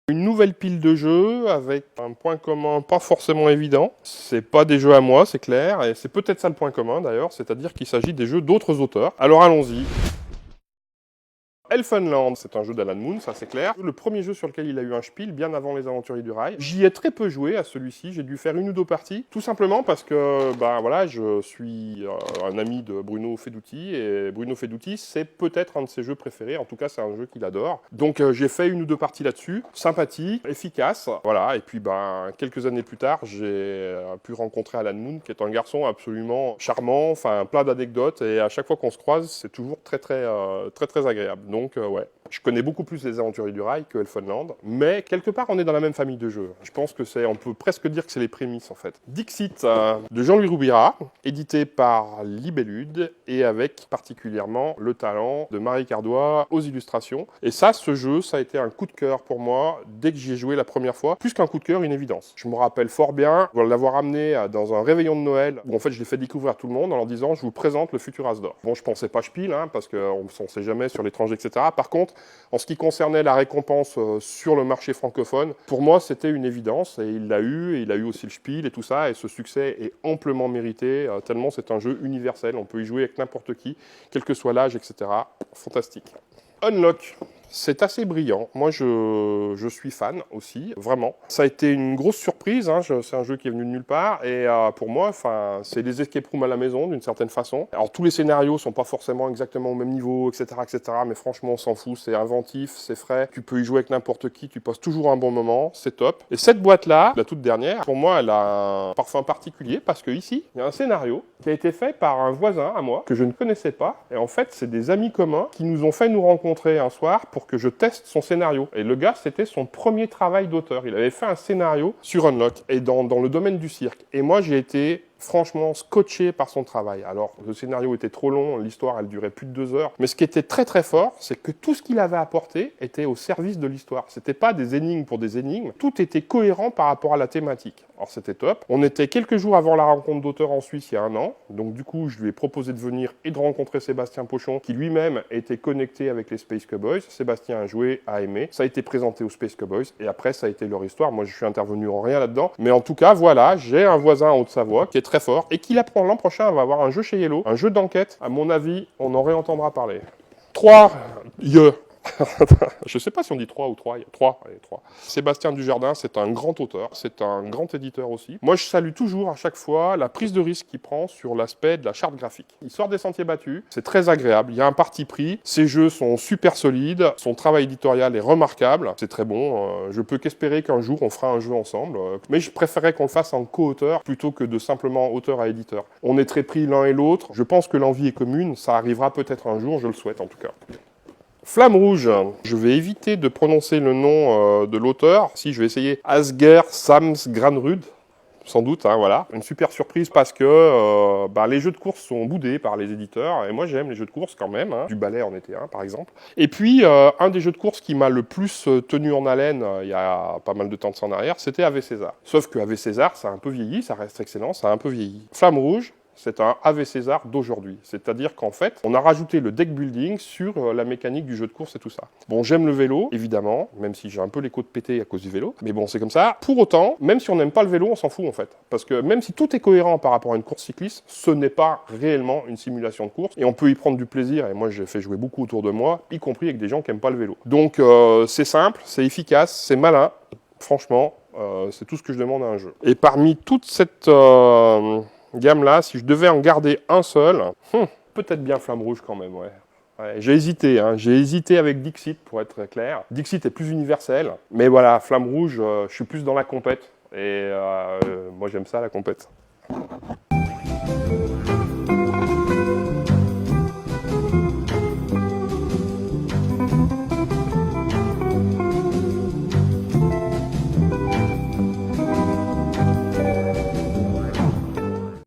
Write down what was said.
Une nouvelle pile de jeux avec un point commun pas forcément évident. C'est pas des jeux à moi, c'est clair, et c'est peut-être ça le point commun d'ailleurs, c'est-à-dire qu'il s'agit des jeux d'autres auteurs. Alors allons-y. Elfenland, c'est un jeu d'Alan Moon, ça c'est clair. Le premier jeu sur lequel il a eu un spiel, bien avant les Aventuriers du Rail. J'y ai très peu joué à celui-ci, j'ai dû faire 1 ou 2 parties, tout simplement parce que voilà, je suis un ami de Bruno Fedouti, et Bruno Fedouti, c'est peut-être un de ses jeux préférés, en tout cas c'est un jeu qu'il adore. Donc j'ai fait 1 ou 2 parties là-dessus, sympathique, efficace, voilà, et puis quelques années plus tard, j'ai pu rencontrer Alan Moon, qui est un garçon absolument charmant, enfin plein d'anecdotes, et à chaque fois qu'on se croise, c'est toujours très agréable. Donc, ouais, je connais beaucoup plus les Aventuriers du Rail que Elfenland, mais quelque part, on est dans la même famille de jeux. Je pense que on peut presque dire que c'est les prémices, en fait. Dixit, de Jean-Louis Roubira, édité par Libellude, et avec particulièrement le talent de Marie Cardois aux illustrations. Et ça, ce jeu, ça a été un coup de cœur pour moi, dès que j'y ai joué la première fois. Plus qu'un coup de cœur, une évidence. Je me rappelle fort bien l'avoir amené dans un réveillon de Noël, où en fait, je l'ai fait découvrir à tout le monde en leur disant, je vous présente le futur As d'or. Bon, je pensais pas spiel, parce qu'on ne sait jamais sur l'étranger, etc. Par contre, en ce qui concernait la récompense sur le marché francophone, pour moi, c'était une évidence. Et il l'a eu, et il a eu aussi le spiel et tout ça. Et ce succès est amplement mérité, tellement c'est un jeu universel. On peut y jouer avec n'importe qui, quel que soit l'âge, etc. Fantastique. Unlock. C'est assez brillant. Moi, je suis fan aussi, vraiment. Ça a été une grosse surprise. C'est un jeu qui est venu de nulle part. Et pour moi, c'est des escape rooms à la maison, d'une certaine façon. Alors, tous les scénarios sont pas forcément exactement au même niveau, etc., etc. Mais franchement, on s'en fout. C'est inventif, c'est frais. Tu peux y jouer avec n'importe qui. Tu passes toujours un bon moment. C'est top. Et cette boîte-là, la toute dernière, pour moi, elle a un parfum particulier parce que ici, il y a un scénario qui a été fait par un voisin à moi que je ne connaissais pas. Et en fait, c'est des amis communs qui nous ont fait nous rencontrer un soir pour que je teste son scénario. Et le gars, c'était son premier travail d'auteur. Il avait fait un scénario sur Unlock et dans le domaine du cirque. Et moi, j'ai été franchement scotché par son travail. Alors, le scénario était trop long, l'histoire, elle durait plus de 2 heures. Mais ce qui était très fort, c'est que tout ce qu'il avait apporté était au service de l'histoire. C'était pas des énigmes pour des énigmes. Tout était cohérent par rapport à la thématique. Alors, c'était top. On était quelques jours avant la rencontre d'auteur en Suisse, il y a 1 an. Donc, du coup, je lui ai proposé de venir et de rencontrer Sébastien Pochon, qui lui-même était connecté avec les Space Cowboys. Sébastien a joué, a aimé. Ça a été présenté aux Space Cowboys. Et après, ça a été leur histoire. Moi, je suis intervenu en rien là-dedans. Mais en tout cas, voilà, j'ai un voisin en Haute-Savoie qui est très fort et qui l'apprend l'an prochain, on va avoir un jeu chez Yellow, un jeu d'enquête. À mon avis, on en réentendra parler. 3. Je sais pas si on dit 3 ou 3. 3. Allez, 3. Sébastien Dujardin, c'est un grand auteur, c'est un grand éditeur aussi. Moi, je salue toujours à chaque fois la prise de risque qu'il prend sur l'aspect de la charte graphique. Il sort des sentiers battus, c'est très agréable, il y a un parti pris, ses jeux sont super solides, son travail éditorial est remarquable, c'est très bon. Je peux qu'espérer qu'un jour on fera un jeu ensemble, mais je préférerais qu'on le fasse en co-auteur plutôt que de simplement auteur à éditeur. On est très pris l'un et l'autre, je pense que l'envie est commune, ça arrivera peut-être un jour, je le souhaite en tout cas. Flamme rouge, je vais éviter de prononcer le nom de l'auteur. Si, je vais essayer Asger Sams Granrud, sans doute, voilà. Une super surprise parce que les jeux de course sont boudés par les éditeurs. Et moi, j'aime les jeux de course quand même. Du ballet en était un, par exemple. Et puis, un des jeux de course qui m'a le plus tenu en haleine, il y a pas mal de temps de ça en arrière, c'était Ave César. Sauf que Ave César, ça a un peu vieilli, ça reste excellent, ça a un peu vieilli. Flamme rouge, c'est un Ave César d'aujourd'hui. C'est-à-dire qu'en fait, on a rajouté le deck building sur la mécanique du jeu de course et tout ça. Bon, j'aime le vélo, évidemment, même si j'ai un peu les côtes pétées à cause du vélo. Mais bon, c'est comme ça. Pour autant, même si on n'aime pas le vélo, on s'en fout en fait. Parce que même si tout est cohérent par rapport à une course cycliste, ce n'est pas réellement une simulation de course. Et on peut y prendre du plaisir. Et moi, j'ai fait jouer beaucoup autour de moi, y compris avec des gens qui n'aiment pas le vélo. Donc, c'est simple, c'est efficace, c'est malin. Franchement, c'est tout ce que je demande à un jeu. Et parmi toute cette gamme-là, si je devais en garder un seul, peut-être bien Flamme Rouge quand même, ouais. J'ai hésité avec Dixit pour être clair. Dixit est plus universel, mais voilà, Flamme Rouge, je suis plus dans la compète, et moi j'aime ça la compète.